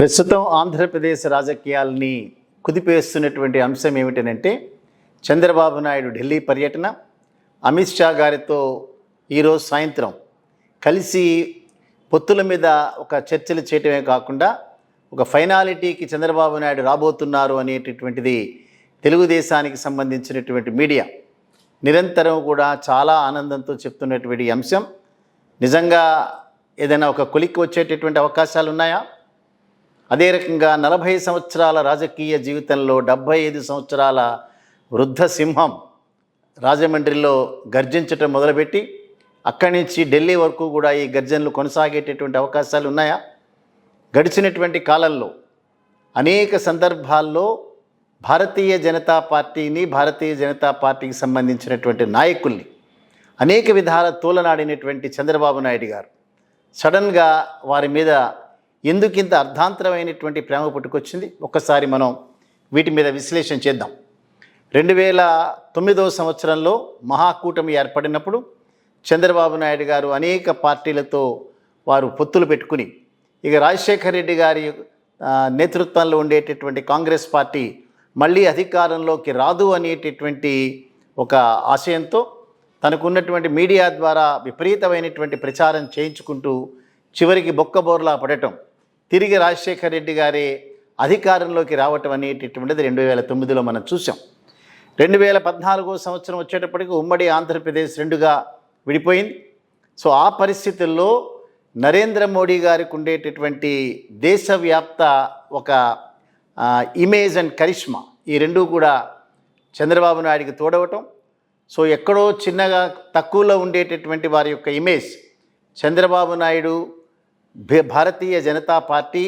ప్రస్తుతం ఆంధ్రప్రదేశ్ రాజకీయాల్ని కుదిపేస్తున్నటువంటి అంశం ఏమిటంటే చంద్రబాబు నాయుడు ఢిల్లీ పర్యటన, అమిత్ షా గారితో ఈరోజు సాయంత్రం కలిసి పొత్తుల మీద ఒక చర్చలు చేయటమే కాకుండా ఒక ఫైనాలిటీకి చంద్రబాబు నాయుడు రాబోతున్నారు అనేటటువంటిది తెలుగుదేశానికి సంబంధించినటువంటి మీడియా నిరంతరం కూడా చాలా ఆనందంతో చెప్తున్నటువంటి అంశం. నిజంగా ఏదైనా ఒక కొలిక్కి వచ్చేటటువంటి అవకాశాలు ఉన్నాయా? అదే రకంగా 40 సంవత్సరాల రాజకీయ జీవితంలో 75 సంవత్సరాల వృద్ధ సింహం రాజమండ్రిలో గర్జించటం మొదలుపెట్టి అక్కడి నుంచి ఢిల్లీ వరకు కూడా ఈ గర్జనలు కొనసాగేటటువంటి అవకాశాలు ఉన్నాయా? గడిచినటువంటి కాలంలో అనేక సందర్భాల్లో భారతీయ జనతా పార్టీకి సంబంధించినటువంటి నాయకుల్ని అనేక విధాల తోలనాడినటువంటి చంద్రబాబు నాయుడు గారు సడన్గా వారి మీద ఎందుకింత అర్ధాంతరమైనటువంటి ప్రేమ పుట్టుకొచ్చింది? ఒక్కసారి మనం వీటి మీద విశ్లేషణ చేద్దాం. 2009 సంవత్సరంలో మహాకూటమి ఏర్పడినప్పుడు చంద్రబాబు నాయుడు గారు అనేక పార్టీలతో వారు పొత్తులు పెట్టుకుని ఇక రాజశేఖర రెడ్డి గారి నేతృత్వంలో ఉండేటటువంటి కాంగ్రెస్ పార్టీ మళ్ళీ అధికారంలోకి రాదు అనేటటువంటి ఒక ఆశయంతో తనకున్నటువంటి మీడియా ద్వారా విపరీతమైనటువంటి ప్రచారం చేయించుకుంటూ చివరికి బొక్కబోర్లా పడటం, తిరిగి రాజశేఖర రెడ్డి గారే అధికారంలోకి రావటం అనేటటువంటిది 2009లో మనం చూసాం. 2014 సంవత్సరం వచ్చేటప్పటికి ఉమ్మడి ఆంధ్రప్రదేశ్ రెండుగా విడిపోయింది. సో ఆ పరిస్థితుల్లో నరేంద్ర మోడీ గారికి ఉండేటటువంటి దేశవ్యాప్త ఒక ఇమేజ్ అండ్ కరిష్మా, ఈ రెండూ కూడా చంద్రబాబు నాయుడికి తోడవటం. సో ఎక్కడో చిన్నగా తక్కువలో ఉండేటటువంటి వారి యొక్క ఇమేజ్ చంద్రబాబు నాయుడు, భారతీయ జనతా పార్టీ,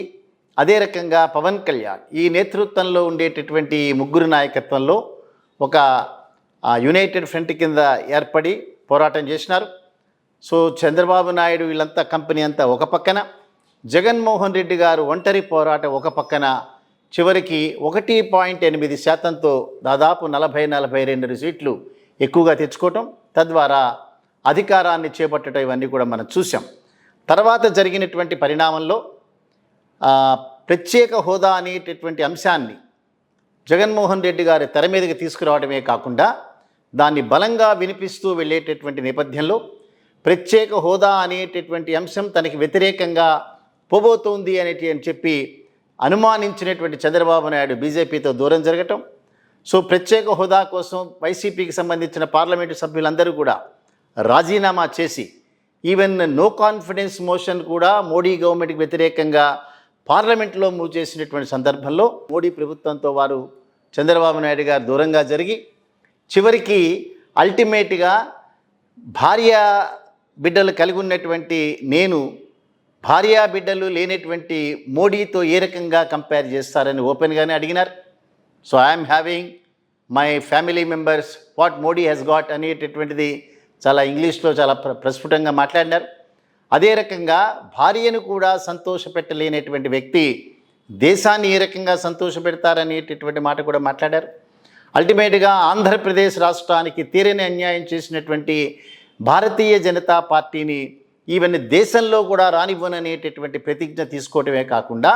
అదే రకంగా పవన్ కళ్యాణ్ ఈ నేతృత్వంలో ఉండేటటువంటి ముగ్గురు నాయకత్వంలో ఒక యునైటెడ్ ఫ్రంట్ కింద ఏర్పడి పోరాటం చేసినారు. సో చంద్రబాబు నాయుడు వీళ్ళంతా కంపెనీ అంతా ఒక పక్కన, జగన్మోహన్ రెడ్డి గారు ఒంటరి పోరాటం ఒక పక్కన, చివరికి 1.8%తో దాదాపు 40-42 సీట్లు ఎక్కువగా తెచ్చుకోవటం, తద్వారా అధికారాన్ని చేపట్టడం, ఇవన్నీ కూడా మనం చూసాం. తర్వాత జరిగినటువంటి పరిణామంలో ప్రత్యేక హోదా అనేటటువంటి అంశాన్ని జగన్మోహన్ రెడ్డి గారి తెర మీదకి తీసుకురావడమే కాకుండా దాన్ని బలంగా వినిపిస్తూ వెళ్ళేటటువంటి నేపథ్యంలో ప్రత్యేక హోదా అనేటటువంటి అంశం తనకి వ్యతిరేకంగా పోబోతోంది అని చెప్పి అనుమానించినటువంటి చంద్రబాబు నాయుడు బీజేపీతో దూరం జరగటం. సో ప్రత్యేక హోదా కోసం వైసీపీకి సంబంధించిన పార్లమెంటు సభ్యులందరూ కూడా రాజీనామా చేసి ఈవెన్ నో కాన్ఫిడెన్స్ మోషన్ కూడా మోడీ గవర్నమెంట్కి వ్యతిరేకంగా పార్లమెంట్లో మూవ్ చేసినటువంటి సందర్భంలో మోడీ ప్రభుత్వంతో వారు చంద్రబాబు నాయుడు గారు దూరంగా జరిగి చివరికి అల్టిమేట్గా భార్య బిడ్డలు కలిగి ఉన్నటువంటి నేను భార్యా బిడ్డలు లేనటువంటి మోడీతో ఏ రకంగా కంపేర్ చేస్తారని ఓపెన్గానే అడిగినారు. So I'm having my family members what Modi has got అనేటటువంటిది చాలా ఇంగ్లీష్లో చాలా ప్రస్ఫుటంగా మాట్లాడినారు. అదే రకంగా భార్యను కూడా సంతోషపెట్టలేనటువంటి వ్యక్తి దేశాన్ని ఏ రకంగా సంతోషపెడతారనేటటువంటి మాట కూడా మాట్లాడారు. అల్టిమేట్గా ఆంధ్రప్రదేశ్ రాష్ట్రానికి తీరని అన్యాయం చేసినటువంటి భారతీయ జనతా పార్టీని ఈవెన్ దేశంలో కూడా రానివ్వననేటటువంటి ప్రతిజ్ఞ తీసుకోవటమే కాకుండా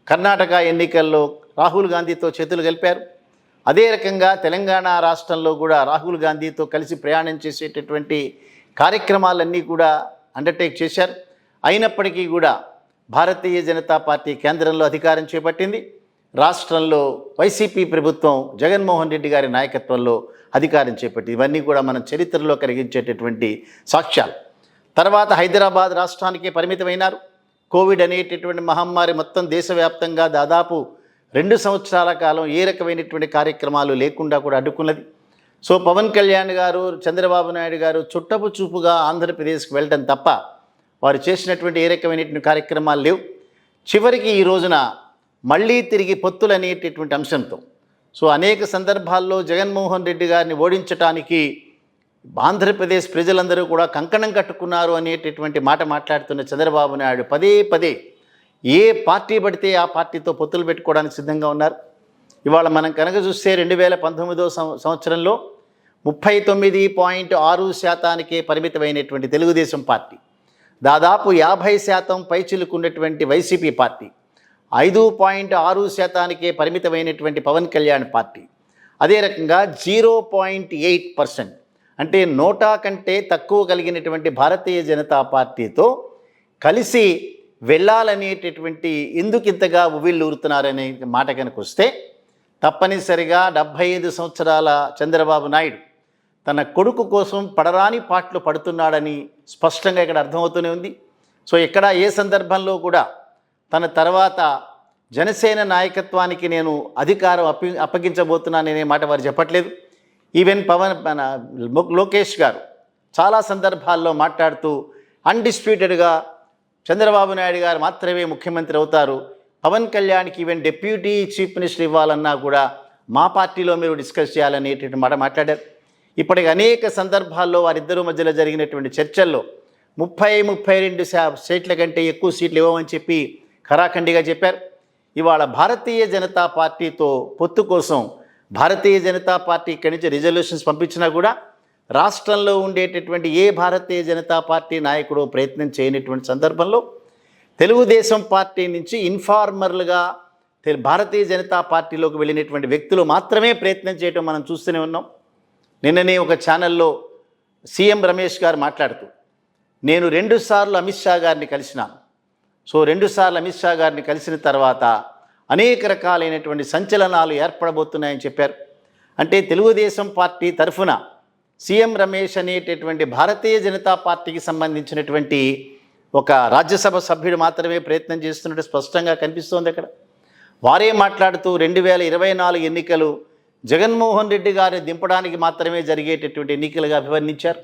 కర్ణాటక ఎన్నికల్లో రాహుల్ గాంధీతో చేతులు కలిపారు. అదే రకంగా తెలంగాణ రాష్ట్రంలో కూడా రాహుల్ గాంధీతో కలిసి ప్రయాణం చేసేటటువంటి కార్యక్రమాలన్నీ కూడా అండర్టేక్ చేశారు. అయినప్పటికీ కూడా భారతీయ జనతా పార్టీ కేంద్రంలో అధికారం చేపట్టింది, రాష్ట్రంలో వైసీపీ ప్రభుత్వం జగన్మోహన్ రెడ్డి గారి నాయకత్వంలో అధికారం చేపట్టింది. ఇవన్నీ కూడా మనం చరిత్రలో కలిగించేటటువంటి సాక్ష్యాలు. తర్వాత హైదరాబాద్ రాష్ట్రానికే పరిమితమైనారు. కోవిడ్ అనేటటువంటి మహమ్మారి మొత్తం దేశవ్యాప్తంగా దాదాపు 2 సంవత్సరాల కాలం ఏ రకమైనటువంటి కార్యక్రమాలు లేకుండా కూడా అడ్డుకున్నది. సో పవన్ కళ్యాణ్ గారు, చంద్రబాబు నాయుడు గారు చుట్టపు చూపుగా ఆంధ్రప్రదేశ్కి వెళ్ళడం తప్ప వారు చేసినటువంటి ఏ రకమైనటువంటి కార్యక్రమాలు లేవు. చివరికి ఈ రోజున మళ్ళీ తిరిగి పొత్తులు అనేటటువంటి అంశంతో సో అనేక సందర్భాల్లో జగన్మోహన్ రెడ్డి గారిని ఓడించడానికి ఆంధ్రప్రదేశ్ ప్రజలందరూ కూడా కంకణం కట్టుకున్నారు అనేటటువంటి మాట మాట్లాడుతున్న చంద్రబాబు నాయుడు పదే ఏ పార్టీ పడితే ఆ పార్టీతో పొత్తులు పెట్టుకోవడానికి సిద్ధంగా ఉన్నారు. ఇవాళ మనం కనుక చూస్తే 2019 సంవత్సరంలో 39.6%కే పరిమితమైనటువంటి తెలుగుదేశం పార్టీ, దాదాపు 50% పైచిలుకున్నటువంటి వైసీపీ పార్టీ 5.6%కే పరిమితమైనటువంటి పవన్ కళ్యాణ్ పార్టీ అదే రకంగా 0.8%, అంటే నోటా కంటే తక్కువ కలిగినటువంటి భారతీయ జనతా పార్టీతో కలిసి వెళ్ళాలనేటటువంటి ఎందుకు ఇంతగా ఉవ్విళ్ళూరుతున్నారనే మాట కనుక వస్తే, తప్పనిసరిగా 75 సంవత్సరాల చంద్రబాబు నాయుడు తన కొడుకు కోసం పడరాని పాటలు పడుతున్నాడని స్పష్టంగా ఇక్కడ అర్థమవుతూనే ఉంది. సో ఇక్కడ ఏ సందర్భంలో కూడా తన తర్వాత జనసేన నాయకత్వానికి నేను అధికారం అప్పగించబోతున్నాననే మాట వారు చెప్పట్లేదు. ఈవెన్ లోకేష్ గారు చాలా సందర్భాల్లో మాట్లాడుతూ అన్డిస్ప్యూటెడ్గా చంద్రబాబు నాయుడు గారు మాత్రమే ముఖ్యమంత్రి అవుతారు, పవన్ కళ్యాణ్కి ఈవెన్ డిప్యూటీ చీఫ్ మినిస్టర్ ఇవ్వాలన్నా కూడా మా పార్టీలో మీరు డిస్కస్ చేయాలనేటువంటి మాట మాట్లాడారు. ఇప్పటికి అనేక సందర్భాల్లో వారిద్దరూ మధ్యలో జరిగినటువంటి చర్చల్లో 32 సీట్ల కంటే ఎక్కువ సీట్లు ఇవ్వమని చెప్పి ఖరాఖండిగా చెప్పారు. ఇవాళ భారతీయ జనతా పార్టీతో పొత్తు కోసం భారతీయ జనతా పార్టీ ఇక్కడి నుంచి రిజల్యూషన్స్ పంపించినా కూడా రాష్ట్రంలో ఉండేటటువంటి ఏ భారతీయ జనతా పార్టీ నాయకుడు ప్రయత్నం చేయనటువంటి సందర్భంలో తెలుగుదేశం పార్టీ నుంచి ఇన్ఫార్మర్లుగా భారతీయ జనతా పార్టీలోకి వెళ్ళినటువంటి వ్యక్తులు మాత్రమే ప్రయత్నం చేయడం మనం చూస్తూనే ఉన్నాం. నిన్ననే ఒక ఛానల్లో సీఎం రమేష్ గారు మాట్లాడుతూ, నేను 2 సార్లు అమిత్ షా గారిని కలిసినాను. సో 2 సార్లు అమిత్ షా గారిని కలిసిన తర్వాత అనేక రకాలైనటువంటి సంచలనాలు ఏర్పడబోతున్నాయని చెప్పారు. అంటే తెలుగుదేశం పార్టీ తరఫున సీఎం రమేష్ అనేటటువంటి భారతీయ జనతా పార్టీకి సంబంధించినటువంటి ఒక రాజ్యసభ సభ్యుడు మాత్రమే ప్రయత్నం చేస్తున్నట్టు స్పష్టంగా కనిపిస్తోంది. అక్కడ వారే మాట్లాడుతూ 2024 ఎన్నికలు జగన్మోహన్ రెడ్డి గారిని దింపడానికి మాత్రమే జరిగేటటువంటి ఎన్నికలుగా అభివర్ణించారు.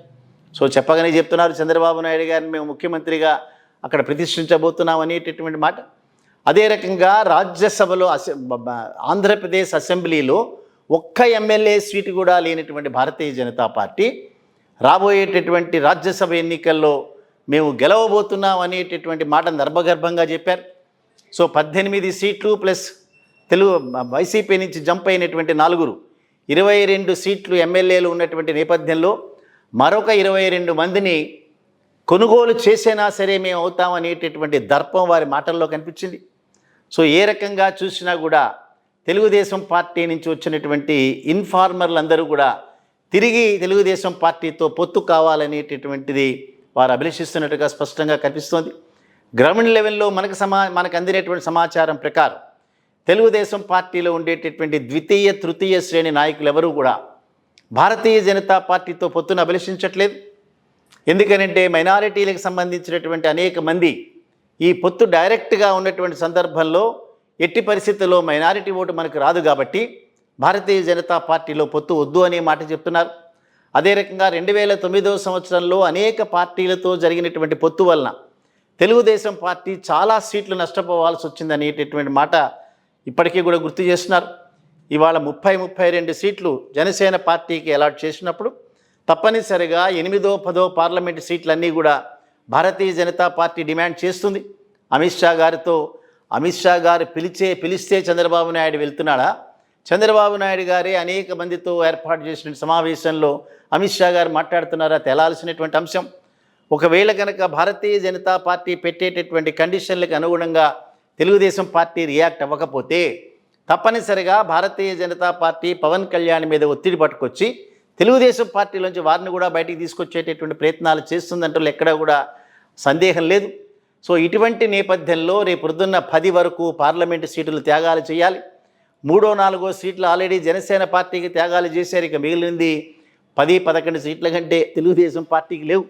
సో చెప్పగానే చెప్తున్నారు, చంద్రబాబు నాయుడు గారిని మేము ముఖ్యమంత్రిగా అక్కడ ప్రతిష్ఠించబోతున్నాం అనేటటువంటి మాట. అదే రకంగా రాజ్యసభలో ఆంధ్రప్రదేశ్ అసెంబ్లీలో ఒక్క ఎమ్మెల్యే సీటు కూడా లేనటువంటి భారతీయ జనతా పార్టీ రాబోయేటటువంటి రాజ్యసభ ఎన్నికల్లో మేము గెలవబోతున్నాం అనేటటువంటి మాట గర్భగర్భంగా చెప్పారు. సో 18 సీట్లు ప్లస్ వైసీపీ నుంచి జంప్ అయినటువంటి 4 22 సీట్లు ఎమ్మెల్యేలు ఉన్నటువంటి నేపథ్యంలో మరొక 22 మందిని కొనుగోలు చేసినా సరే మేము అవుతామనేటటువంటి దర్పం వారి మాటల్లో కనిపించింది. సో ఏ రకంగా చూసినా కూడా తెలుగుదేశం పార్టీ నుంచి వచ్చినటువంటి ఇన్ఫార్మర్లందరూ కూడా తిరిగి తెలుగుదేశం పార్టీతో పొత్తు కావాలనేటటువంటిది వారు అభిలషిస్తున్నట్టుగా స్పష్టంగా కనిపిస్తోంది. గ్రౌండ్ లెవెల్లో మనకు అందినటువంటి సమాచారం ప్రకారం తెలుగుదేశం పార్టీలో ఉండేటటువంటి ద్వితీయ తృతీయ శ్రేణి నాయకులు ఎవరూ కూడా భారతీయ జనతా పార్టీతో పొత్తును అభిలషించట్లేదు. ఎందుకనంటే మైనారిటీలకు సంబంధించినటువంటి అనేక మంది ఈ పొత్తు డైరెక్ట్గా ఉన్నటువంటి సందర్భంలో ఎట్టి పరిస్థితుల్లో మైనారిటీ ఓటు మనకు రాదు కాబట్టి భారతీయ జనతా పార్టీలో పొత్తు వద్దు అనే మాట చెప్తున్నారు. అదే రకంగా 2009 సంవత్సరంలో అనేక పార్టీలతో జరిగినటువంటి పొత్తు వలన తెలుగుదేశం పార్టీ చాలా సీట్లు నష్టపోవాల్సి వచ్చిందనేటటువంటి మాట ఇప్పటికీ కూడా గుర్తు చేస్తున్నారు. ఇవాళ 32 సీట్లు జనసేన పార్టీకి అలాట్ చేసినప్పుడు తప్పనిసరిగా 8వ 10వ పార్లమెంటు సీట్లన్నీ కూడా భారతీయ జనతా పార్టీ డిమాండ్ చేస్తుంది. అమిత్ షా గారు పిలిస్తే చంద్రబాబు నాయుడు వెళ్తున్నాడా? చంద్రబాబు నాయుడు గారే అనేక మందితో ఏర్పాటు చేసిన సమావేశంలో అమిత్ షా గారు మాట్లాడుతున్నారా తేలాల్సినటువంటి అంశం. ఒకవేళ కనుక భారతీయ జనతా పార్టీ పెట్టేటటువంటి కండిషన్లకు అనుగుణంగా తెలుగుదేశం పార్టీ రియాక్ట్ అవ్వకపోతే తప్పనిసరిగా భారతీయ జనతా పార్టీ పవన్ కళ్యాణ్ మీద ఒత్తిడి పట్టుకొచ్చి తెలుగుదేశం పార్టీలోంచి వారిని కూడా బయటికి తీసుకొచ్చేటటువంటి ప్రయత్నాలు చేస్తుందంటూ ఎక్కడా కూడా సందేహం లేదు. సో ఇటువంటి నేపథ్యంలో రేపు పొద్దున్న 10 వరకు పార్లమెంటు సీటులు త్యాగాలు చేయాలి. 3వ 4వ సీట్లు ఆల్రెడీ జనసేన పార్టీకి త్యాగాలు చేశారు. ఇక మిగిలింది 10-11 సీట్ల కంటే తెలుగుదేశం పార్టీకి లేవు.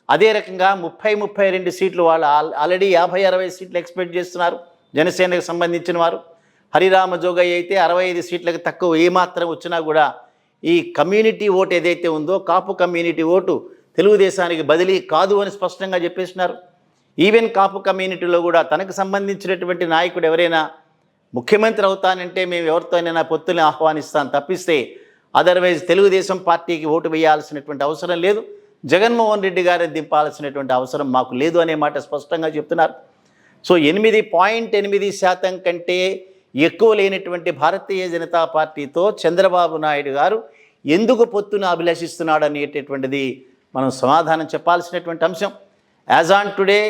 అదే రకంగా 32 సీట్లు వాళ్ళు ఆల్రెడీ 50-60 సీట్లు ఎక్స్పెక్ట్ చేస్తున్నారు జనసేనకు సంబంధించిన వారు. హరిరామ జోగయ్య అయితే 65 సీట్లకు తక్కువ ఏమాత్రం వచ్చినా కూడా ఈ కమ్యూనిటీ ఓటు ఏదైతే ఉందో కాపు కమ్యూనిటీ ఓటు తెలుగుదేశానికి బదిలీ కాదు అని స్పష్టంగా చెప్పేసినారు. ఈవెన్ కాపు కమ్యూనిటీలో కూడా తనకు సంబంధించినటువంటి నాయకుడు ఎవరైనా ముఖ్యమంత్రి అవుతానంటే మేము ఎవరితోనైనా పొత్తుని ఆహ్వానిస్తాం తప్పిస్తే అదర్వైజ్ తెలుగుదేశం పార్టీకి ఓటు వేయాల్సినటువంటి అవసరం లేదు, జగన్మోహన్ రెడ్డి గారిని దింపాల్సినటువంటి అవసరం మాకు లేదు అనే మాట స్పష్టంగా చెప్తున్నారు. సో 8.8% కంటే ఎక్కువ లేనటువంటి భారతీయ జనతా పార్టీతో చంద్రబాబు నాయుడు గారు ఎందుకు పొత్తును అభిలషిస్తున్నాడు అనేటటువంటిది మనం సమాధానం చెప్పాల్సినటువంటి అంశం. As on today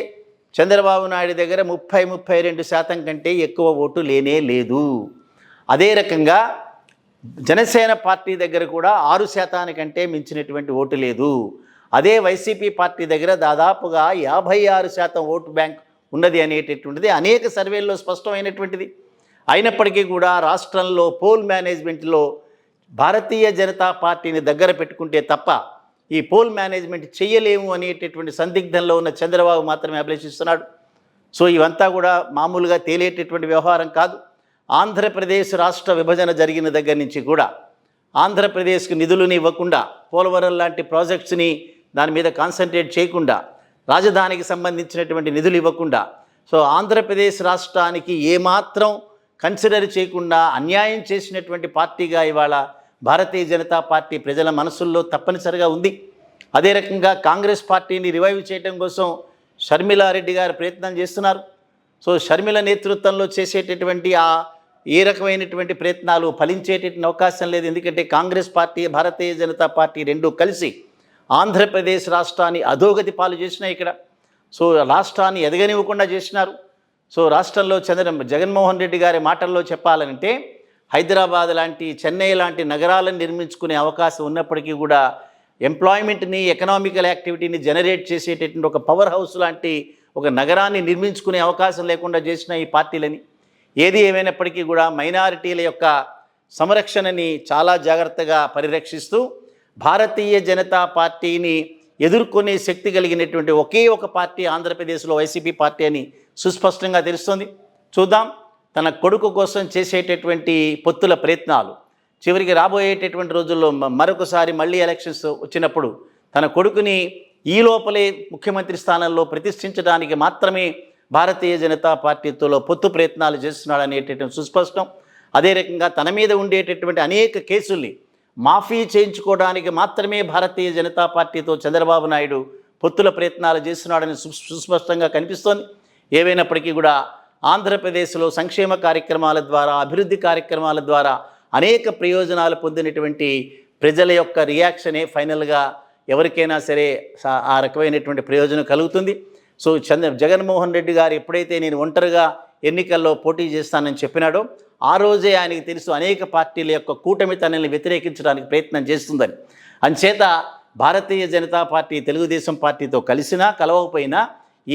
Chandrababu Naidu దగ్గర 32% కంటే ఎక్కువ ఓటు లేనే లేదు. అదే రకంగా జనసేన పార్టీ దగ్గర కూడా 6% కంటే మించినటువంటి ఓటు లేదు. అదే వైసీపీ పార్టీ దగ్గర దాదాపుగా 56% ఓటు బ్యాంక్ ఉన్నది అనేటటువంటిది అనేక సర్వేల్లో స్పష్టమైనటువంటిది. అయినప్పటికీ కూడా రాష్ట్రంలో పోల్ మేనేజ్మెంట్లో భారతీయ జనతా పార్టీని దగ్గర పెట్టుకుంటే తప్ప ఈ పోల్ మేనేజ్మెంట్ చేయలేము అనేటటువంటి సందిగ్ధంలో ఉన్న చంద్రబాబు మాత్రమే అభిలషిస్తున్నాడు. సో ఇవంతా కూడా మామూలుగా తేలేటటువంటి వ్యవహారం కాదు. ఆంధ్రప్రదేశ్ రాష్ట్ర విభజన జరిగిన దగ్గర నుంచి కూడా ఆంధ్రప్రదేశ్కి నిధులను ఇవ్వకుండా, పోలవరం లాంటి ప్రాజెక్ట్స్ని దాని మీద కాన్సన్ట్రేట్ చేయకుండా, రాజధానికి సంబంధించినటువంటి నిధులు ఇవ్వకుండా, సో ఆంధ్రప్రదేశ్ రాష్ట్రానికి ఏమాత్రం కన్సిడర్ చేయకుండా అన్యాయం చేసినటువంటి పార్టీగా ఇవాళ భారతీయ జనతా పార్టీ ప్రజల మనసుల్లో తప్పనిసరిగా ఉంది. అదే రకంగా కాంగ్రెస్ పార్టీని రివైవ్ చేయడం కోసం షర్మిలారెడ్డి గారు ప్రయత్నం చేస్తున్నారు. సో షర్మిల నేతృత్వంలో చేసేటటువంటి ఏ రకమైనటువంటి ప్రయత్నాలు ఫలించేటటువంటి అవకాశం లేదు. ఎందుకంటే కాంగ్రెస్ పార్టీ, భారతీయ జనతా పార్టీ రెండూ కలిసి ఆంధ్రప్రదేశ్ రాష్ట్రాన్ని అధోగతి పాలు చేసినాయి ఇక్కడ. సో రాష్ట్రాన్ని ఎదగనివ్వకుండా చేసినారు. సో రాష్ట్రంలో జగన్మోహన్ రెడ్డి గారి మాటల్లో చెప్పాలంటే హైదరాబాద్ లాంటి, చెన్నై లాంటి నగరాలను నిర్మించుకునే అవకాశం ఉన్నప్పటికీ కూడా ఎంప్లాయ్మెంట్ని, ఎకనామికల్ యాక్టివిటీని జనరేట్ చేసేటటువంటి ఒక పవర్ హౌస్ లాంటి ఒక నగరాన్ని నిర్మించుకునే అవకాశం లేకుండా చేసిన ఈ పార్టీలని, ఏది ఏమైనప్పటికీ కూడా మైనారిటీల యొక్క సంరక్షణని చాలా జాగ్రత్తగా పరిరక్షిస్తూ భారతీయ జనతా పార్టీని ఎదుర్కొనే శక్తి కలిగినటువంటి ఒకే ఒక పార్టీ ఆంధ్రప్రదేశ్లో వైసీపీ పార్టీ అని సుస్పష్టంగా తెలుస్తుంది. చూద్దాం తన కొడుకు కోసం చేసేటటువంటి పొత్తుల ప్రయత్నాలు చివరికి రాబోయేటటువంటి రోజుల్లో మరొకసారి మళ్ళీ ఎలక్షన్స్ వచ్చినప్పుడు తన కొడుకుని ఈ లోపలే ముఖ్యమంత్రి స్థానంలో ప్రతిష్ఠించడానికి మాత్రమే భారతీయ జనతా పార్టీతో పొత్తు ప్రయత్నాలు చేస్తున్నాడు అనేటటువంటి సుస్పష్టం. అదే రకంగా తన మీద ఉండేటటువంటి అనేక కేసుల్ని మాఫీ చేయించుకోవడానికి మాత్రమే భారతీయ జనతా పార్టీతో చంద్రబాబు నాయుడు పొత్తుల ప్రయత్నాలు చేస్తున్నాడని సుస్పష్టంగా కనిపిస్తోంది. ఏవైనప్పటికీ కూడా ఆంధ్రప్రదేశ్లో సంక్షేమ కార్యక్రమాల ద్వారా, అభివృద్ధి కార్యక్రమాల ద్వారా అనేక ప్రయోజనాలు పొందినటువంటి ప్రజల యొక్క రియాక్షనే ఫైనల్గా ఎవరికైనా సరే ఆ రకమైనటువంటి ప్రయోజనం కలుగుతుంది. సో జగన్మోహన్ రెడ్డి గారు ఎప్పుడైతే నేను ఒంటరిగా ఎన్నికల్లో పోటీ చేస్తానని చెప్పినాడో ఆ రోజే ఆయనకి తెలుసు అనేక పార్టీల యొక్క కూటమి తనని వ్యతిరేకించడానికి ప్రయత్నం చేస్తుందని. అంచేత భారతీయ జనతా పార్టీ తెలుగుదేశం పార్టీతో కలిసినా కలవకపోయినా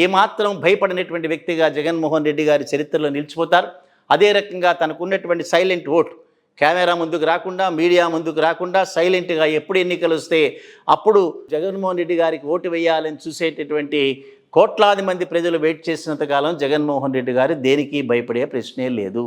ఏమాత్రం భయపడినటువంటి వ్యక్తిగా జగన్మోహన్ రెడ్డి గారి చరిత్రలో నిలిచిపోతారు. అదే రకంగా తనకున్నటువంటి సైలెంట్ ఓట్, కెమెరా ముందుకు రాకుండా, మీడియా ముందుకు రాకుండా సైలెంట్గా ఎప్పుడు ఎన్నికలు వస్తే అప్పుడు జగన్మోహన్ రెడ్డి గారికి ఓటు వేయాలని చూసేటటువంటి కోట్లాది మంది ప్రజలు వెయిట్ చేసినంతకాలం జగన్మోహన్ రెడ్డి గారు దేనికి భయపడే ప్రశ్నే లేదు.